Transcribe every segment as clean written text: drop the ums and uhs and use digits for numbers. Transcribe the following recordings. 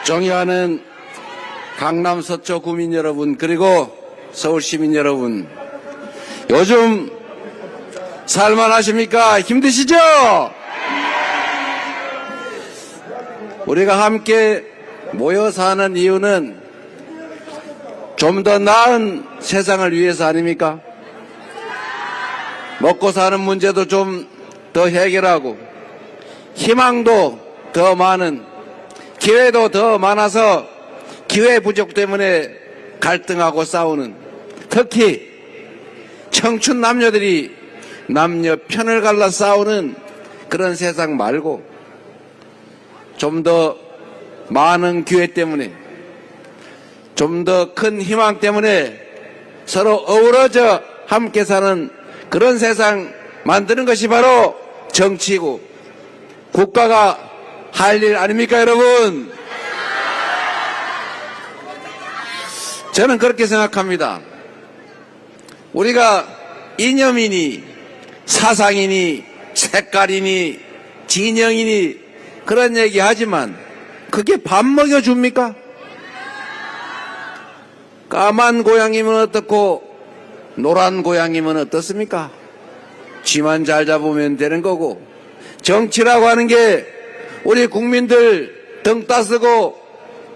존경하는 강남 서초 구민 여러분, 그리고 서울 시민 여러분, 요즘 살만하십니까? 힘드시죠? 우리가 함께 모여 사는 이유는 좀 더 나은 세상을 위해서 아닙니까? 먹고 사는 문제도 좀 더 해결하고 희망도 더 많은, 기회도 더 많아서 기회 부족 때문에 갈등하고 싸우는, 특히 청춘 남녀들이 남녀 편을 갈라 싸우는 그런 세상 말고 좀 더 많은 기회 때문에, 좀 더 큰 희망 때문에 서로 어우러져 함께 사는 그런 세상 만드는 것이 바로 정치이고 국가가 할 일 아닙니까, 여러분? 저는 그렇게 생각합니다. 우리가 이념이니 사상이니 색깔이니 진영이니 그런 얘기 하지만 그게 밥 먹여줍니까? 까만 고양이면 어떻고 노란 고양이면 어떻습니까? 쥐만 잘 잡으면 되는 거고, 정치라고 하는 게 우리 국민들 등 따쓰고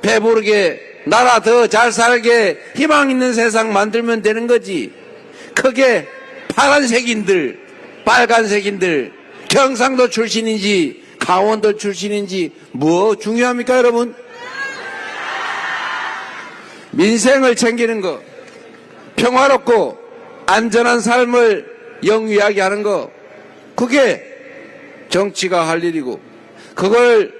배부르게 나라 더 잘 살게 희망 있는 세상 만들면 되는 거지. 그게 파란색인들 빨간색인들 경상도 출신인지 강원도 출신인지 뭐 중요합니까, 여러분? 민생을 챙기는 거, 평화롭고 안전한 삶을 영위하게 하는 거, 그게 정치가 할 일이고, 그걸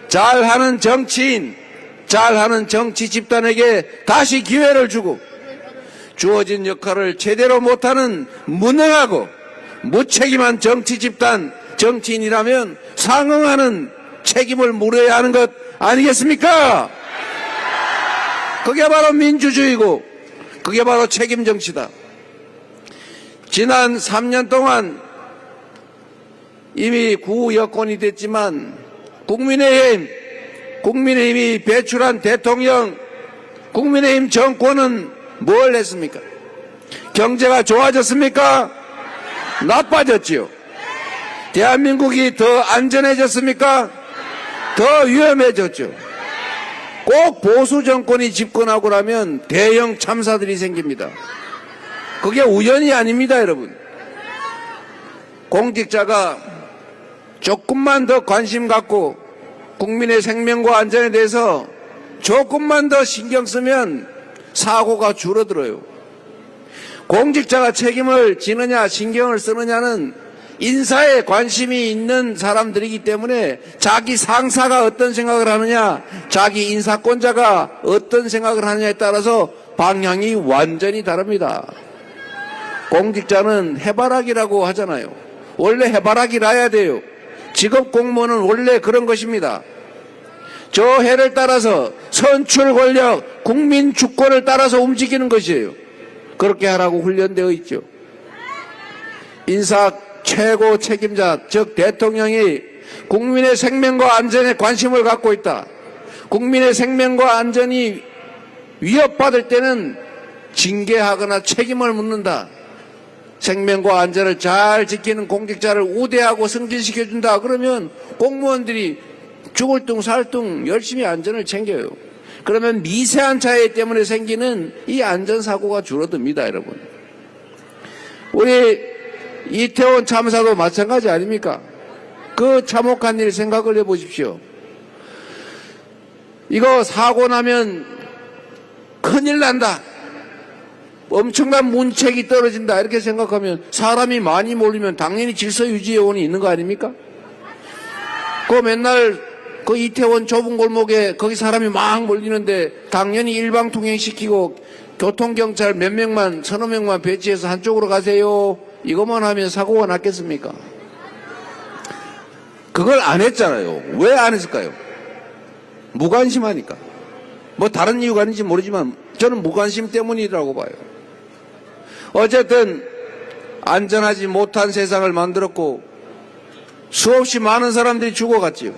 잘하는 정치인, 잘하는 정치 집단에게 다시 기회를 주고, 주어진 역할을 제대로 못하는 무능하고 무책임한 정치 집단, 정치인이라면 상응하는 책임을 물어야 하는 것 아니겠습니까? 그게 바로 민주주의고 그게 바로 책임 정치다. 지난 3년 동안 이미 구후 여건이 됐지만 국민의힘이 배출한 대통령, 국민의힘 정권은 뭘 했습니까? 경제가 좋아졌습니까? 나빠졌지요. 대한민국이 더 안전해졌습니까? 더 위험해졌죠. 꼭 보수 정권이 집권하고 나면 대형 참사들이 생깁니다. 그게 우연이 아닙니다, 여러분. 공직자가 조금만 더 관심 갖고 국민의 생명과 안전에 대해서 조금만 더 신경 쓰면 사고가 줄어들어요. 공직자가 책임을 지느냐 신경을 쓰느냐는 인사에 관심이 있는 사람들이기 때문에 자기 상사가 어떤 생각을 하느냐, 자기 인사권자가 어떤 생각을 하느냐에 따라서 방향이 완전히 다릅니다. 공직자는 해바라기라고 하잖아요. 원래 해바라기라야 돼요. 직업 공무원은 원래 그런 것입니다. 저 해를 따라서 선출 권력, 국민 주권을 따라서 움직이는 것이에요. 그렇게 하라고 훈련되어 있죠. 인사 최고 책임자, 즉 대통령이 국민의 생명과 안전에 관심을 갖고 있다. 국민의 생명과 안전이 위협받을 때는 징계하거나 책임을 묻는다. 생명과 안전을 잘 지키는 공직자를 우대하고 승진시켜준다. 그러면 공무원들이 죽을 둥 살 둥 열심히 안전을 챙겨요. 그러면 미세한 차이 때문에 생기는 이 안전사고가 줄어듭니다, 여러분. 우리 이태원 참사도 마찬가지 아닙니까? 그 참혹한 일 생각을 해보십시오. 이거 사고 나면 큰일 난다, 엄청난 문책이 떨어진다, 이렇게 생각하면 사람이 많이 몰리면 당연히 질서유지요원이 있는 거 아닙니까? 그 맨날 그 이태원 좁은 골목에 거기 사람이 막 몰리는데 당연히 일방통행시키고 교통경찰 몇 명만, 서너 명만 배치해서 한쪽으로 가세요, 이것만 하면 사고가 났겠습니까? 그걸 안 했잖아요. 왜 안 했을까요? 무관심하니까. 뭐 다른 이유가 아닌지 모르지만 저는 무관심 때문이라고 봐요. 어쨌든 안전하지 못한 세상을 만들었고 수없이 많은 사람들이 죽어갔지요.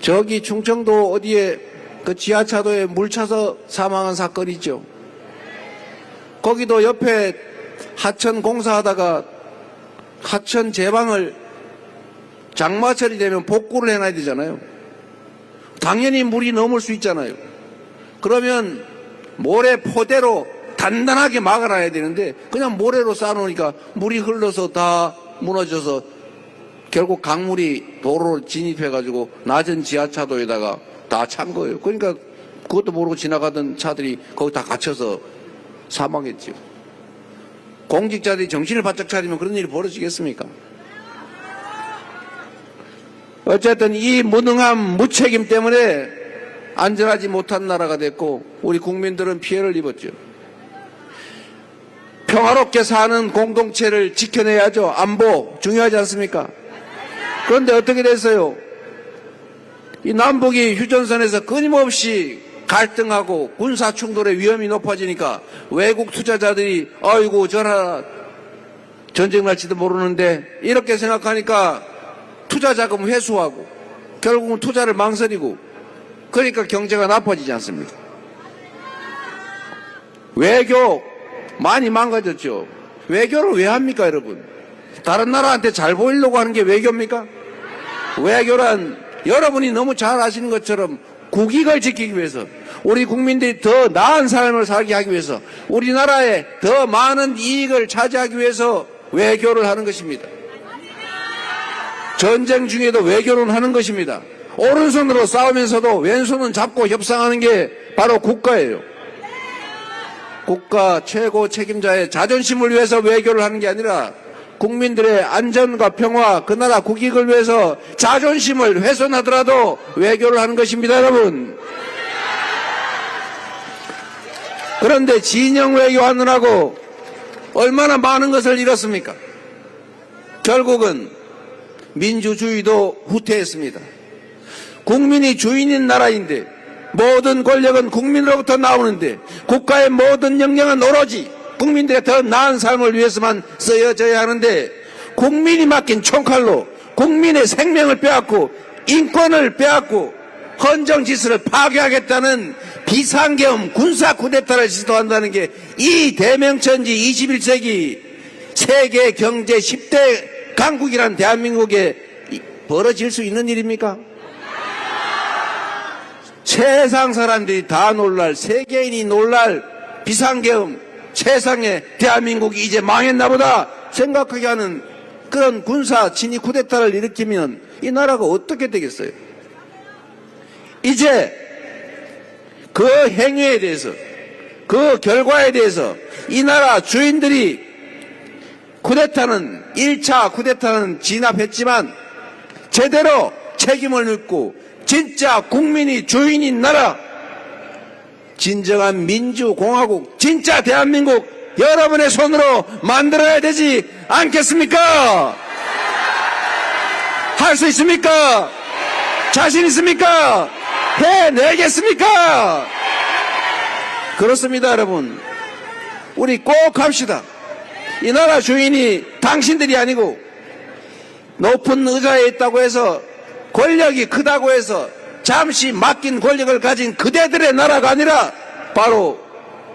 저기 충청도 어디에 그 지하차도에 물 차서 사망한 사건이 있죠. 거기도 옆에 하천 공사하다가 하천 제방을 장마철이 되면 복구를 해놔야 되잖아요. 당연히 물이 넘을 수 있잖아요. 그러면 모래 포대로 단단하게 막아놔야 되는데 그냥 모래로 쌓아놓으니까 물이 흘러서 다 무너져서 결국 강물이 도로로 진입해가지고 낮은 지하차도에다가 다 찬 거예요. 그러니까 그것도 모르고 지나가던 차들이 거기 다 갇혀서 사망했죠. 공직자들이 정신을 바짝 차리면 그런 일이 벌어지겠습니까? 어쨌든 이 무능함, 무책임 때문에 안전하지 못한 나라가 됐고 우리 국민들은 피해를 입었죠. 평화롭게 사는 공동체를 지켜내야죠. 안보 중요하지 않습니까? 그런데 어떻게 됐어요? 이 남북이 휴전선에서 끊임없이 갈등하고 군사 충돌의 위험이 높아지니까 외국 투자자들이 아이고 저라 전쟁 날지도 모르는데 이렇게 생각하니까 투자 자금 회수하고 결국은 투자를 망설이고 그러니까 경제가 나빠지지 않습니까? 외교 많이 망가졌죠. 외교를 왜 합니까, 여러분? 다른 나라한테 잘 보이려고 하는 게 외교입니까? 외교란 여러분이 너무 잘 아시는 것처럼 국익을 지키기 위해서 우리 국민들이 더 나은 삶을 살게 하기 위해서 우리나라에 더 많은 이익을 차지하기 위해서 외교를 하는 것입니다. 전쟁 중에도 외교는 하는 것입니다. 오른손으로 싸우면서도 왼손은 잡고 협상하는 게 바로 국가예요. 국가 최고 책임자의 자존심을 위해서 외교를 하는 게 아니라 국민들의 안전과 평화, 그 나라 국익을 위해서 자존심을 훼손하더라도 외교를 하는 것입니다, 여러분. 그런데 진영 외교하느라고 얼마나 많은 것을 잃었습니까? 결국은 민주주의도 후퇴했습니다. 국민이 주인인 나라인데 모든 권력은 국민으로부터 나오는데 국가의 모든 역량은 오로지 국민들의 더 나은 삶을 위해서만 쓰여져야 하는데 국민이 맡긴 총칼로 국민의 생명을 빼앗고 인권을 빼앗고 헌정질서를 파괴하겠다는 비상계엄 군사 쿠데타를 시도한다는 게 이 대명천지 21세기 세계 경제 10대 강국이란 대한민국에 벌어질 수 있는 일입니까? 세상 사람들이 다 놀랄, 세계인이 놀랄 비상계엄, 세상에 대한민국이 이제 망했나 보다 생각하게 하는 그런 군사 진입 쿠데타를 일으키면 이 나라가 어떻게 되겠어요? 이제 그 행위에 대해서, 그 결과에 대해서 이 나라 주인들이 쿠데타는 1차 쿠데타는 진압했지만 제대로 책임을 묻고 진짜 국민이 주인인 나라, 진정한 민주공화국, 진짜 대한민국 여러분의 손으로 만들어야 되지 않겠습니까? 할 수 있습니까? 자신 있습니까? 해내겠습니까? 그렇습니다, 여러분. 우리 꼭 합시다. 이 나라 주인이 당신들이 아니고 높은 의자에 있다고 해서 권력이 크다고 해서 잠시 맡긴 권력을 가진 그대들의 나라가 아니라 바로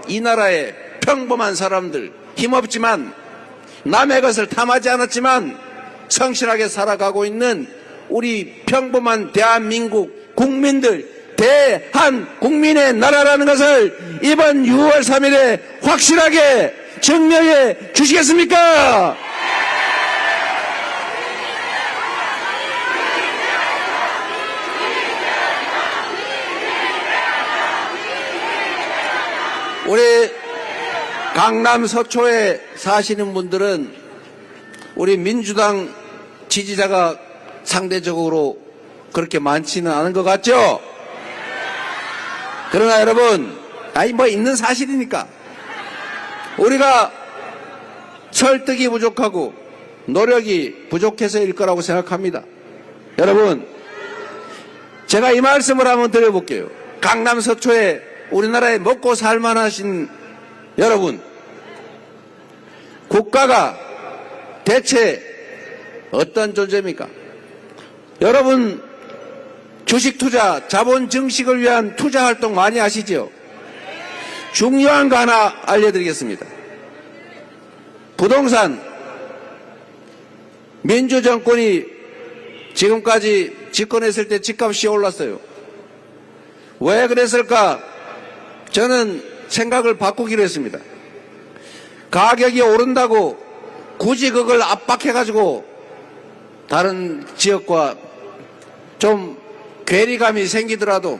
이 나라의 평범한 사람들, 힘없지만 남의 것을 탐하지 않았지만 성실하게 살아가고 있는 우리 평범한 대한민국 국민들, 대한국민의 나라라는 것을 이번 6월 3일에 확실하게 증명해 주시겠습니까? 우리 강남 서초에 사시는 분들은 우리 민주당 지지자가 상대적으로 그렇게 많지는 않은 것 같죠? 그러나 여러분, 있는 사실이니까 우리가 설득이 부족하고 노력이 부족해서일 거라고 생각합니다. 여러분, 제가 이 말씀을 한번 드려볼게요. 강남 서초에 우리나라에 먹고 살만하신 여러분, 국가가 대체 어떤 존재입니까? 여러분 주식 투자, 자본 증식을 위한 투자 활동 많이 하시죠? 중요한 거 하나 알려드리겠습니다. 부동산, 민주정권이 지금까지 집권했을 때 집값이 올랐어요. 왜 그랬을까? 저는 생각을 바꾸기로 했습니다. 가격이 오른다고 굳이 그걸 압박해가지고 다른 지역과 좀 괴리감이 생기더라도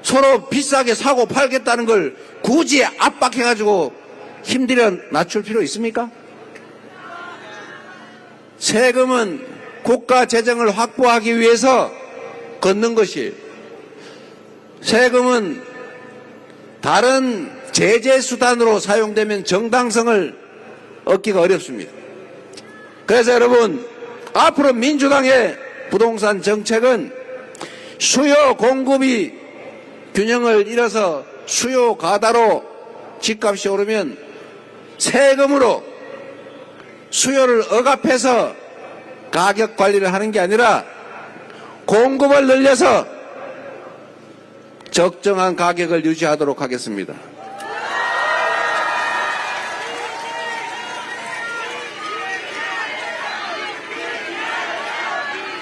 서로 비싸게 사고 팔겠다는 걸 굳이 압박해가지고 힘들여 낮출 필요 있습니까? 세금은 국가 재정을 확보하기 위해서 걷는 것이에요. 세금은 다른 제재 수단으로 사용되면 정당성을 얻기가 어렵습니다. 그래서 여러분, 앞으로 민주당의 부동산 정책은 수요 공급이 균형을 잃어서 수요 과다로 집값이 오르면 세금으로 수요를 억압해서 가격 관리를 하는 게 아니라 공급을 늘려서 적정한 가격을 유지하도록 하겠습니다.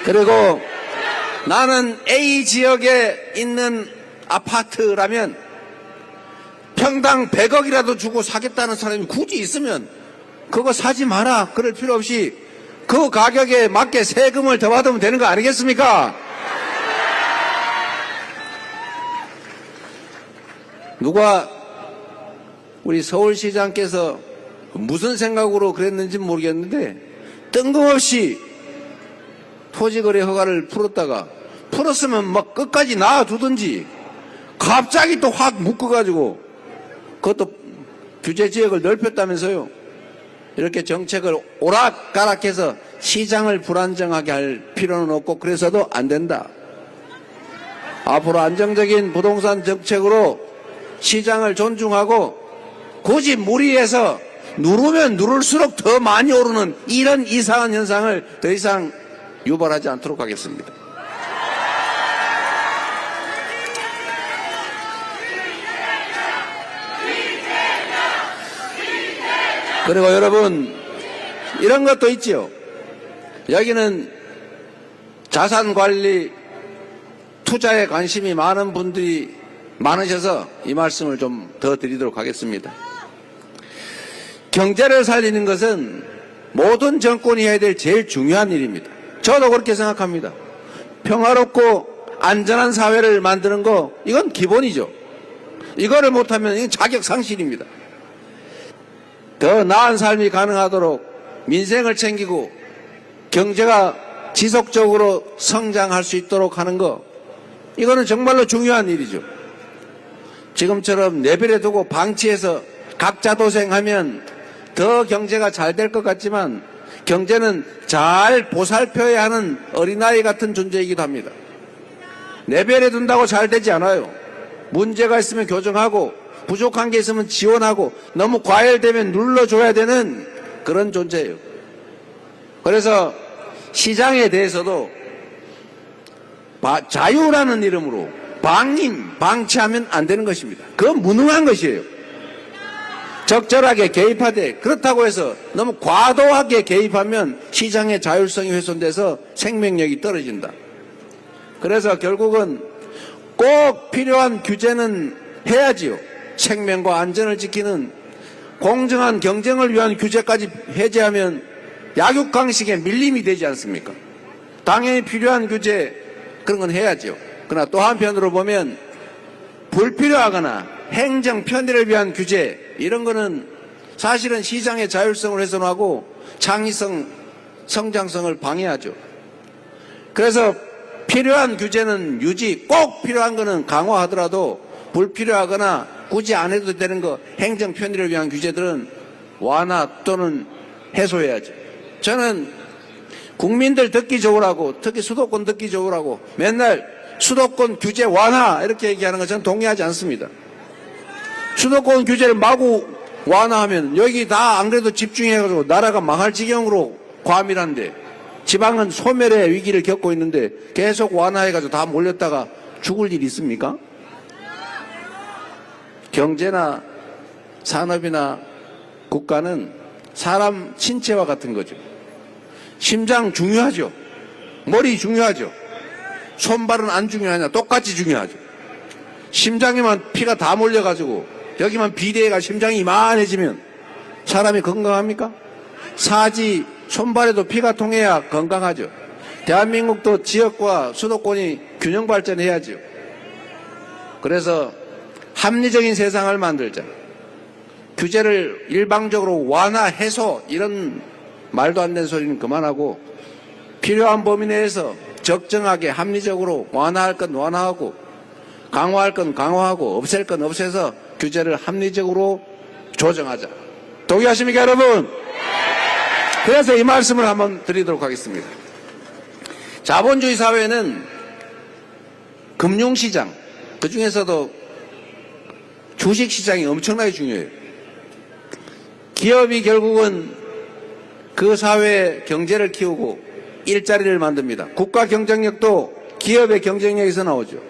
그리고 나는 A 지역에 있는 아파트라면 평당 100억이라도 주고 사겠다는 사람이 굳이 있으면 그거 사지 마라. 그럴 필요 없이 그 가격에 맞게 세금을 더 받으면 되는 거 아니겠습니까? 누가 우리 서울시장께서 무슨 생각으로 그랬는지 모르겠는데 뜬금없이 토지거래 허가를 풀었으면 막 끝까지 놔두든지 갑자기 또 확 묶어가지고 그것도 규제 지역을 넓혔다면서요. 이렇게 정책을 오락가락해서 시장을 불안정하게 할 필요는 없고 그래서도 안 된다. 앞으로 안정적인 부동산 정책으로 시장을 존중하고 굳이 무리해서 누르면 누를수록 더 많이 오르는 이런 이상한 현상을 더 이상 유발하지 않도록 하겠습니다. 그리고 여러분, 이런 것도 있지요. 여기는 자산관리, 투자에 관심이 많은 분들이 많으셔서 이 말씀을 좀 더 드리도록 하겠습니다. 경제를 살리는 것은 모든 정권이 해야 될 제일 중요한 일입니다. 저도 그렇게 생각합니다. 평화롭고 안전한 사회를 만드는 거, 이건 기본이죠. 이거를 못하면 이건 자격 상실입니다. 더 나은 삶이 가능하도록 민생을 챙기고 경제가 지속적으로 성장할 수 있도록 하는 거, 이거는 정말로 중요한 일이죠. 지금처럼 내버려 두고 방치해서 각자 도생하면 더 경제가 잘 될 것 같지만 경제는 잘 보살펴야 하는 어린아이 같은 존재이기도 합니다. 내버려 둔다고 잘 되지 않아요. 문제가 있으면 교정하고 부족한 게 있으면 지원하고 너무 과열되면 눌러줘야 되는 그런 존재예요. 그래서 시장에 대해서도 자유라는 이름으로 방치하면 안 되는 것입니다. 그건 무능한 것이에요. 적절하게 개입하되, 그렇다고 해서 너무 과도하게 개입하면 시장의 자율성이 훼손돼서 생명력이 떨어진다. 그래서 결국은 꼭 필요한 규제는 해야지요. 생명과 안전을 지키는 공정한 경쟁을 위한 규제까지 해제하면 약육강식의 밀림이 되지 않습니까? 당연히 필요한 규제, 그런 건 해야죠. 그러나 또 한편으로 보면 불필요하거나 행정 편의를 위한 규제, 이런 거는 사실은 시장의 자율성을 훼손하고 창의성, 성장성을 방해하죠. 그래서 필요한 규제는 유지, 꼭 필요한 거는 강화하더라도 불필요하거나 굳이 안 해도 되는 거, 행정 편의를 위한 규제들은 완화 또는 해소해야죠. 저는 국민들 듣기 좋으라고, 특히 수도권 듣기 좋으라고 맨날 수도권 규제 완화 이렇게 얘기하는 거 저는 동의하지 않습니다. 수도권 규제를 마구 완화하면 여기 다 안 그래도 집중해가지고 나라가 망할 지경으로 과밀한데 지방은 소멸의 위기를 겪고 있는데 계속 완화해가지고 다 몰렸다가 죽을 일 있습니까? 경제나 산업이나 국가는 사람 신체와 같은 거죠. 심장 중요하죠. 머리 중요하죠. 손발은 안 중요하냐? 똑같이 중요하죠. 심장에만 피가 다 몰려가지고 여기만 비대해가 심장이 이만해지면 사람이 건강합니까? 사지, 손발에도 피가 통해야 건강하죠. 대한민국도 지역과 수도권이 균형 발전해야죠. 그래서 합리적인 세상을 만들자. 규제를 일방적으로 완화, 해소 이런 말도 안 되는 소리는 그만하고 필요한 범위 내에서 적정하게 합리적으로 완화할 건 완화하고 강화할 건 강화하고 없앨 건 없애서 규제를 합리적으로 조정하자. 동의하십니까, 여러분? 그래서 이 말씀을 한번 드리도록 하겠습니다. 자본주의 사회는 금융시장, 그중에서도 주식시장이 엄청나게 중요해요. 기업이 결국은 그 사회의 경제를 키우고 일자리를 만듭니다. 국가 경쟁력도 기업의 경쟁력에서 나오죠.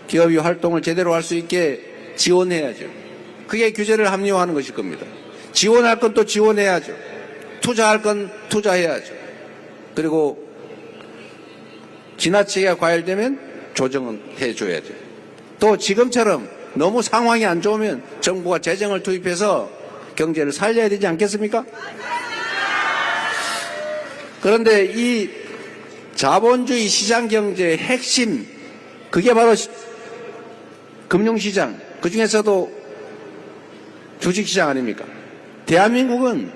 기업이 활동을 제대로 할 수 있게 지원해야죠. 그게 규제를 합리화하는 것일 겁니다. 지원할 건 또 지원해야죠. 투자할 건 투자해야죠. 그리고 지나치게 과열되면 조정은 해줘야죠. 또 지금처럼 너무 상황이 안 좋으면 정부가 재정을 투입해서 경제를 살려야 되지 않겠습니까? 그런데 이 자본주의 시장경제의 핵심, 그게 바로 금융시장, 그중에서도 주식시장 아닙니까? 대한민국은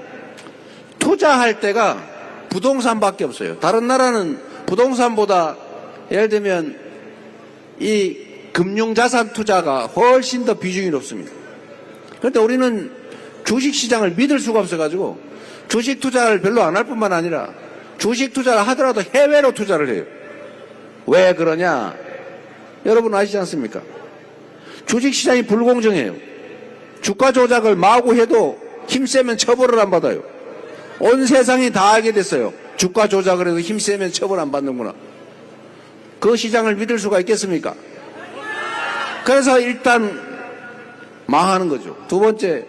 투자할 때가 부동산밖에 없어요. 다른 나라는 부동산보다 예를 들면 이 금융자산 투자가 훨씬 더 비중이 높습니다. 그런데 우리는 주식시장을 믿을 수가 없어가지고 주식 투자를 별로 안 할 뿐만 아니라 주식 투자를 하더라도 해외로 투자를 해요. 왜 그러냐? 여러분 아시지 않습니까? 주식시장이 불공정해요. 주가 조작을 마구 해도 힘세면 처벌을 안 받아요. 온 세상이 다 알게 됐어요. 주가 조작을 해도 힘세면 처벌 안 받는구나. 그 시장을 믿을 수가 있겠습니까? 그래서 일단 망하는 거죠. 두 번째,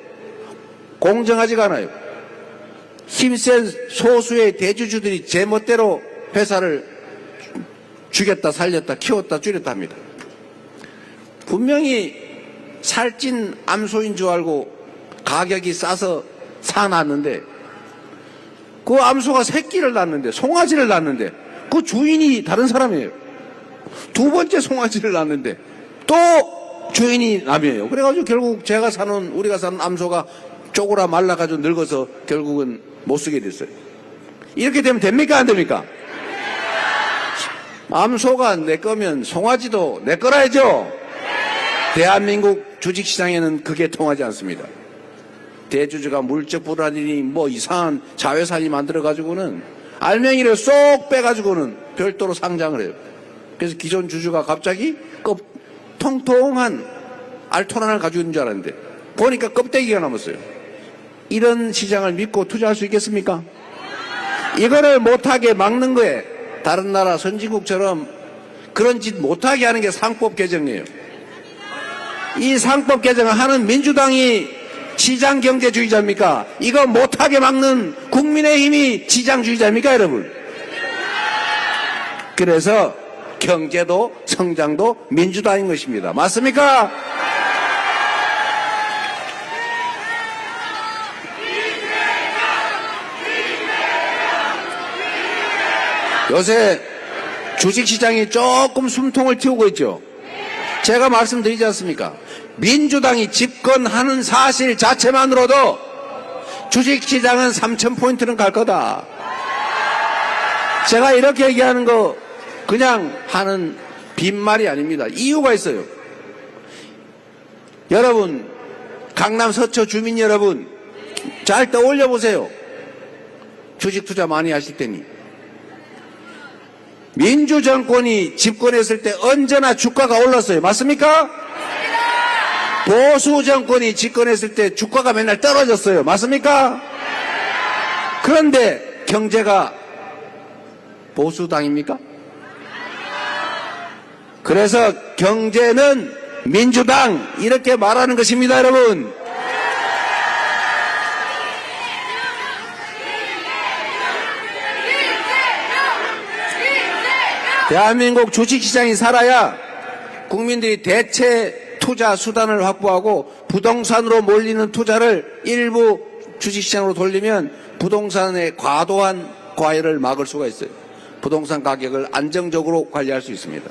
공정하지가 않아요. 힘센 소수의 대주주들이 제멋대로 회사를 죽였다 살렸다 키웠다 줄였다 합니다. 분명히 살찐 암소인 줄 알고 가격이 싸서 사놨는데 그 암소가 새끼를 낳는데 송아지를 낳는데 그 주인이 다른 사람이에요. 두 번째 송아지를 낳는데 또 주인이 남이에요. 그래가지고 결국 우리가 사는 암소가 쪼그라 말라가지고 늙어서 결국은 못 쓰게 됐어요. 이렇게 되면 됩니까? 안 됩니까? 암소가 내 거면 송아지도 내 거라야죠. 대한민국 주식시장에는 그게 통하지 않습니다. 대주주가 물적 불안이니 뭐 이상한 자회사니 만들어가지고는 알맹이를 쏙 빼가지고는 별도로 상장을 해요. 그래서 기존 주주가 갑자기 통통한 알토란을 가지고 있는 줄 알았는데 보니까 껍데기가 남았어요. 이런 시장을 믿고 투자할 수 있겠습니까? 이거를 못하게 막는 거에 다른 나라 선진국처럼 그런 짓 못하게 하는 게 상법 개정이에요. 이 상법 개정을 하는 민주당이 시장경제주의자입니까? 이거 못하게 막는 국민의힘이 시장주의자입니까, 여러분? 그래서 경제도 성장도 민주당인 것입니다. 맞습니까? 요새 주식시장이 조금 숨통을 틔우고 있죠. 제가 말씀드리지 않습니까? 민주당이 집권하는 사실 자체만으로도 주식시장은 3,000포인트는 갈 거다. 제가 이렇게 얘기하는 거 그냥 하는 빈말이 아닙니다. 이유가 있어요. 여러분, 강남 서초 주민 여러분, 잘 떠올려 보세요. 주식 투자 많이 하실 테니. 민주정권이 집권했을 때 언제나 주가가 올랐어요. 맞습니까? 보수 정권이 집권했을 때 주가가 맨날 떨어졌어요. 맞습니까? 그런데 경제가 보수당입니까? 그래서 경제는 민주당 이렇게 말하는 것입니다, 여러분. 대한민국 주식시장이 살아야 국민들이 대체 투자 수단을 확보하고 부동산으로 몰리는 투자를 일부 주식시장으로 돌리면 부동산의 과도한 과열을 막을 수가 있어요. 부동산 가격을 안정적으로 관리할 수 있습니다.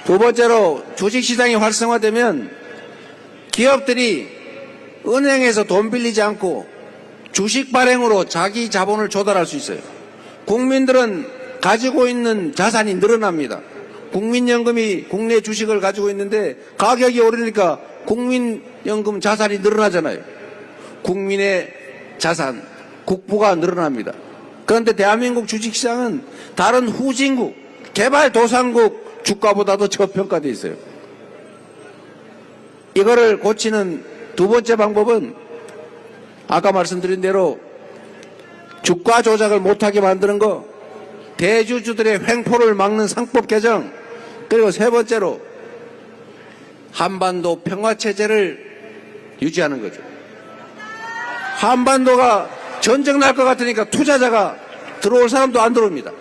두 번째로 주식시장이 활성화되면 기업들이 은행에서 돈 빌리지 않고 주식 발행으로 자기 자본을 조달할 수 있어요. 국민들은 가지고 있는 자산이 늘어납니다. 국민연금이 국내 주식을 가지고 있는데 가격이 오르니까 국민연금 자산이 늘어나잖아요. 국민의 자산, 국부가 늘어납니다. 그런데 대한민국 주식시장은 다른 후진국, 개발도상국 주가보다도 저평가되어 있어요. 이거를 고치는 두 번째 방법은 아까 말씀드린 대로 주가 조작을 못하게 만드는 거, 대주주들의 횡포를 막는 상법 개정, 그리고 세 번째로 한반도 평화체제를 유지하는 거죠. 한반도가 전쟁 날 것 같으니까 투자자가 들어올 사람도 안 들어옵니다.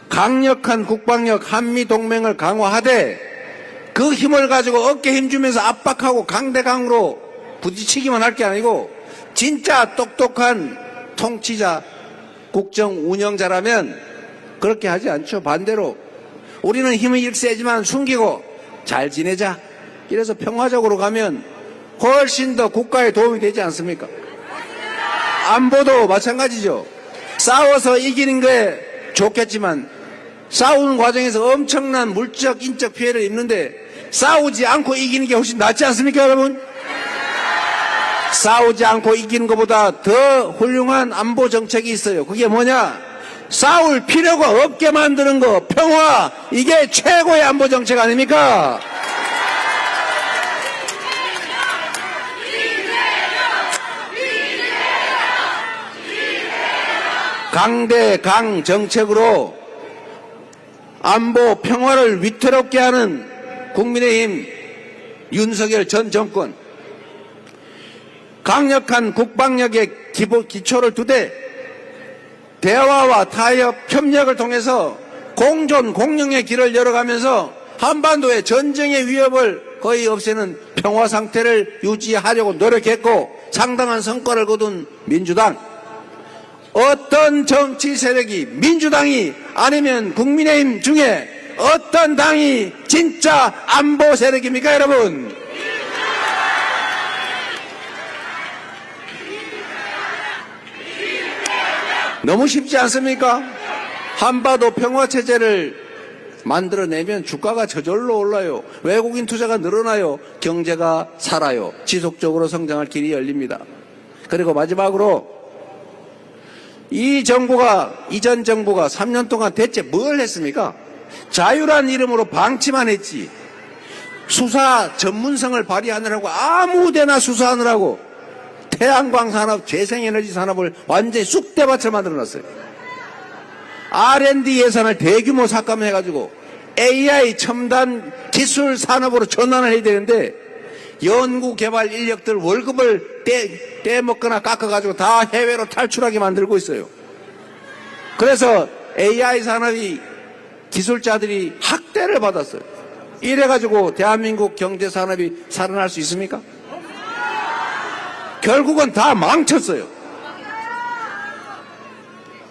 강력한 국방력 한미동맹을 강화하되 그 힘을 가지고 어깨 힘주면서 압박하고 강대강으로 부딪히기만 할 게 아니고 진짜 똑똑한 통치자, 국정 운영자라면 그렇게 하지 않죠. 반대로 우리는 힘이 이렇게 세지만 숨기고 잘 지내자. 이래서 평화적으로 가면 훨씬 더 국가에 도움이 되지 않습니까? 안보도 마찬가지죠. 싸워서 이기는 게 좋겠지만 싸우는 과정에서 엄청난 물적, 인적 피해를 입는데 싸우지 않고 이기는 게 훨씬 낫지 않습니까, 여러분? 싸우지 않고 이기는 것보다 더 훌륭한 안보 정책이 있어요. 그게 뭐냐? 싸울 필요가 없게 만드는 거, 평화, 이게 최고의 안보 정책 아닙니까? 강대강 정책으로 안보 평화를 위태롭게 하는 국민의힘 윤석열 전 정권, 강력한 국방력의 기초를 두되 대화와 타협, 협력을 통해서 공존, 공영의 길을 열어가면서 한반도의 전쟁의 위협을 거의 없애는 평화 상태를 유지하려고 노력했고 상당한 성과를 거둔 민주당, 어떤 정치 세력이 민주당이 아니면 국민의힘 중에 어떤 당이 진짜 안보 세력입니까, 여러분? 너무 쉽지 않습니까? 한반도 평화체제를 만들어내면 주가가 저절로 올라요. 외국인 투자가 늘어나요. 경제가 살아요. 지속적으로 성장할 길이 열립니다. 그리고 마지막으로 이전 정부가 3년 동안 대체 뭘 했습니까? 자유란 이름으로 방치만 했지. 수사 전문성을 발휘하느라고 아무데나 수사하느라고 태양광 산업, 재생에너지 산업을 완전히 쑥대밭을 만들어놨어요. R&D 예산을 대규모 삭감해가지고 AI 첨단 기술 산업으로 전환을 해야 되는데 연구개발 인력들 월급을 떼먹거나 깎아가지고 다 해외로 탈출하게 만들고 있어요. 그래서 AI 산업이 기술자들이 학대를 받았어요. 이래가지고 대한민국 경제산업이 살아날 수 있습니까? 결국은 다 망쳤어요.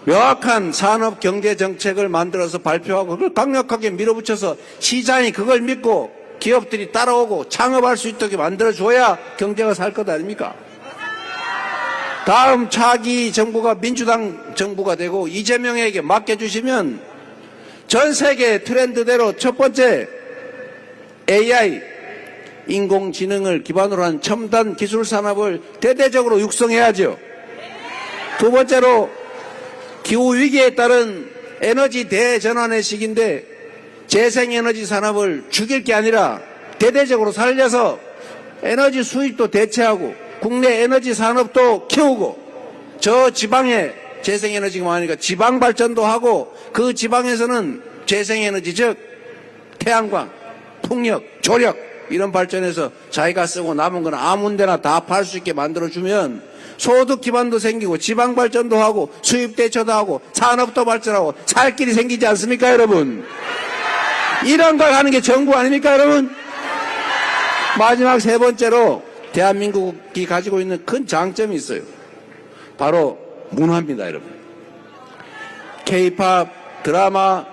명확한 산업 경제 정책을 만들어서 발표하고 그걸 강력하게 밀어붙여서 시장이 그걸 믿고 기업들이 따라오고 창업할 수 있도록 만들어줘야 경제가 살 것 아닙니까? 다음 차기 정부가 민주당 정부가 되고 이재명에게 맡겨주시면 전 세계 트렌드대로 첫 번째 AI 인공지능을 기반으로 한 첨단 기술 산업을 대대적으로 육성해야죠. 두 번째로 기후위기에 따른 에너지 대전환의 시기인데 재생에너지 산업을 죽일 게 아니라 대대적으로 살려서 에너지 수입도 대체하고 국내 에너지 산업도 키우고 저 지방에 재생에너지가 많으니까 지방 발전도 하고 그 지방에서는 재생에너지 즉 태양광, 풍력, 조력 이런 발전해서 자기가 쓰고 남은 건 아무 데나 다 팔 수 있게 만들어주면 소득 기반도 생기고 지방 발전도 하고 수입 대처도 하고 산업도 발전하고 살 길이 생기지 않습니까 여러분? 이런 걸 하는 게 정부 아닙니까 여러분? 마지막 세 번째로 대한민국이 가지고 있는 큰 장점이 있어요. 바로 문화입니다 여러분. K-팝, 드라마,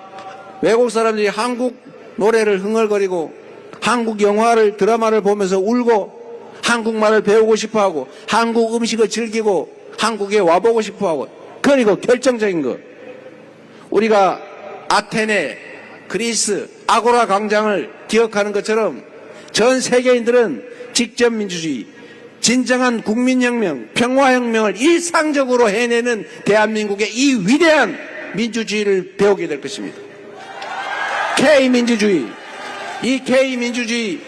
외국 사람들이 한국 노래를 흥얼거리고 한국 영화를 드라마를 보면서 울고 한국말을 배우고 싶어하고 한국 음식을 즐기고 한국에 와보고 싶어하고 그리고 결정적인 것 우리가 아테네, 그리스, 아고라 광장을 기억하는 것처럼 전 세계인들은 직접민주주의, 진정한 국민혁명, 평화혁명을 일상적으로 해내는 대한민국의 이 위대한 민주주의를 배우게 될 것입니다. K민주주의, 이 K민주주의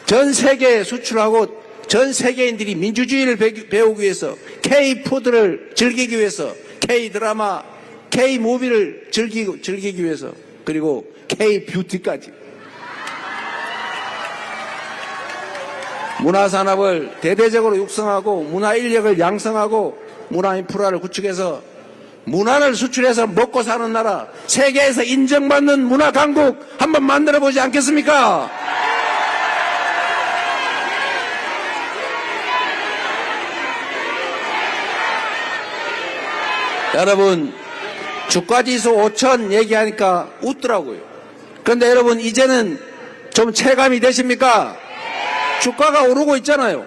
전 세계에 수출하고 전 세계인들이 민주주의를 배우기 위해서 K푸드를 즐기기 위해서 K드라마, K무비를 즐기기 위해서 그리고 K뷰티까지 문화산업을 대대적으로 육성하고 문화인력을 양성하고 문화인프라를 구축해서 문화를 수출해서 먹고 사는 나라 세계에서 인정받는 문화강국 한번 만들어보지 않겠습니까? 여러분 주가지수 5천 얘기하니까 웃더라고요. 그런데 여러분 이제는 좀 체감이 되십니까? 주가가 오르고 있잖아요.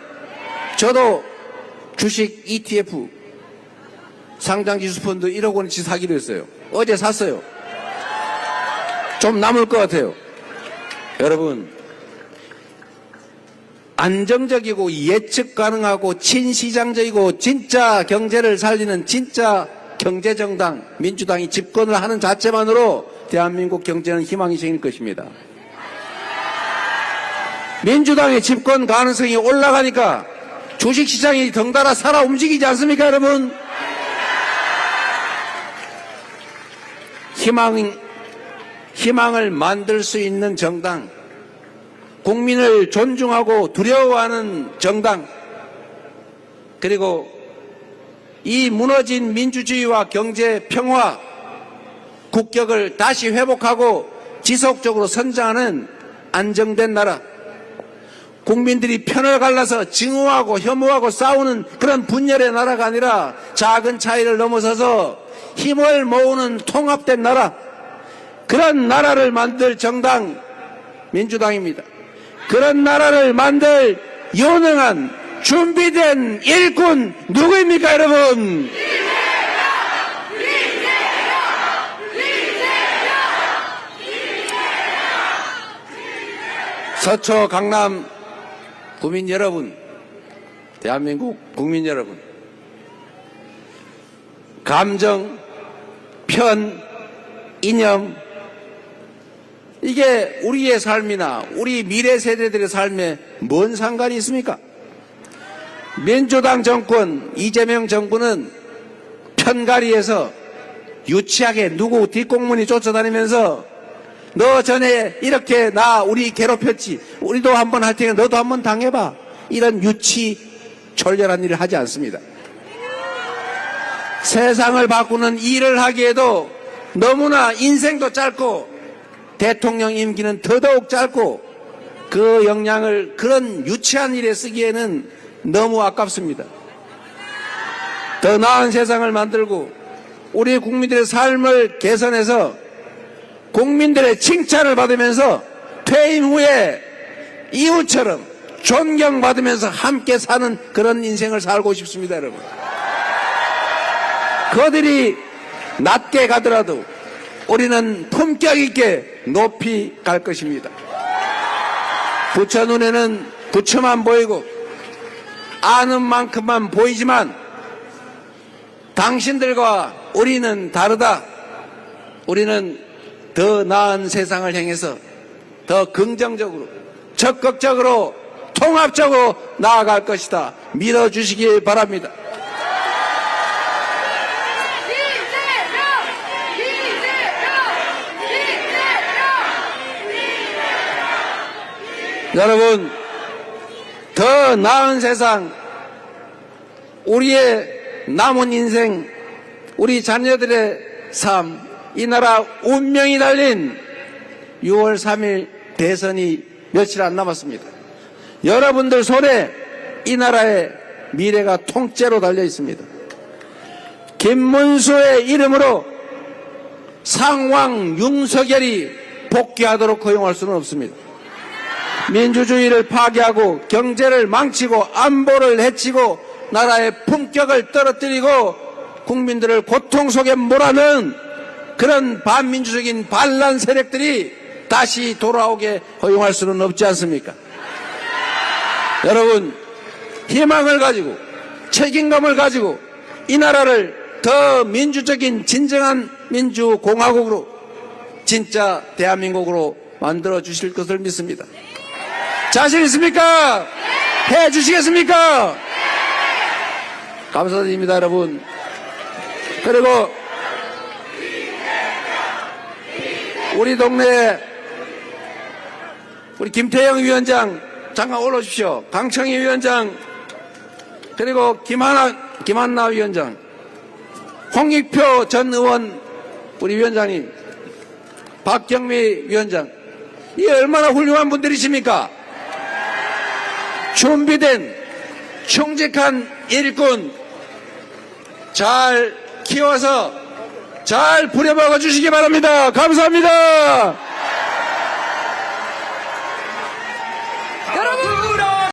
저도 주식 ETF 상장지수펀드 1억 원어치 사기로 했어요. 어제 샀어요. 좀 남을 것 같아요. 여러분 안정적이고 예측 가능하고 친시장적이고 진짜 경제를 살리는 진짜 경제정당 민주당이 집권을 하는 자체만으로 대한민국 경제는 희망이 생길 것입니다. 민주당의 집권 가능성이 올라가니까 주식시장이 덩달아 살아 움직이지 않습니까 여러분? 희망을 만들 수 있는 정당, 국민을 존중하고 두려워하는 정당, 그리고 이 무너진 민주주의와 경제 평화, 국격을 다시 회복하고 지속적으로 선장하는 안정된 나라, 국민들이 편을 갈라서 증오하고 혐오하고 싸우는 그런 분열의 나라가 아니라 작은 차이를 넘어서서 힘을 모으는 통합된 나라, 그런 나라를 만들 정당 민주당입니다. 그런 나라를 만들 유능한 준비된 일꾼 누구입니까 여러분? 서초 강남 국민 여러분, 대한민국 국민 여러분, 감정, 편, 이념 이게 우리의 삶이나 우리 미래 세대들의 삶에 뭔 상관이 있습니까? 민주당 정권, 이재명 정부는 편가리에서 유치하게 누구 뒷공문이 쫓아다니면서 너 전에 이렇게 우리 괴롭혔지, 우리도 한번 할 테니까 너도 한번 당해봐, 이런 유치졸렬한 일을 하지 않습니다. 세상을 바꾸는 일을 하기에도 너무나 인생도 짧고 대통령 임기는 더더욱 짧고 그 역량을 그런 유치한 일에 쓰기에는 너무 아깝습니다. 더 나은 세상을 만들고 우리 국민들의 삶을 개선해서 국민들의 칭찬을 받으면서 퇴임 후에 이웃처럼 존경받으면서 함께 사는 그런 인생을 살고 싶습니다, 여러분. 그들이 낮게 가더라도 우리는 품격 있게 높이 갈 것입니다. 부처 눈에는 부처만 보이고 아는 만큼만 보이지만 당신들과 우리는 다르다. 우리는 더 나은 세상을 향해서 더 긍정적으로, 적극적으로, 통합적으로 나아갈 것이다. 믿어주시기 바랍니다. 여러분, 더 나은 세상, 우리의 남은 인생, 우리 자녀들의 삶, 이 나라 운명이 달린 6월 3일 대선이 며칠 안 남았습니다. 여러분들 손에 이 나라의 미래가 통째로 달려 있습니다. 김문수의 이름으로 상왕 윤석열이 복귀하도록 허용할 수는 없습니다. 민주주의를 파괴하고 경제를 망치고 안보를 해치고 나라의 품격을 떨어뜨리고 국민들을 고통 속에 몰아넣은 그런 반민주적인 반란 세력들이 다시 돌아오게 허용할 수는 없지 않습니까? 여러분, 희망을 가지고 책임감을 가지고 이 나라를 더 민주적인 진정한 민주공화국으로, 진짜 대한민국으로 만들어 주실 것을 믿습니다. 자신 있습니까? 해 주시겠습니까? 감사드립니다, 여러분. 그리고 우리 동네에 우리 김태형 위원장 잠깐 올라오십시오. 강청희 위원장, 그리고 김한나 위원장, 홍익표 전 의원 우리 위원장님, 박경미 위원장, 이 얼마나 훌륭한 분들이십니까? 준비된 충직한 일꾼 잘 키워서 잘 부려먹어 주시기 바랍니다. 감사합니다.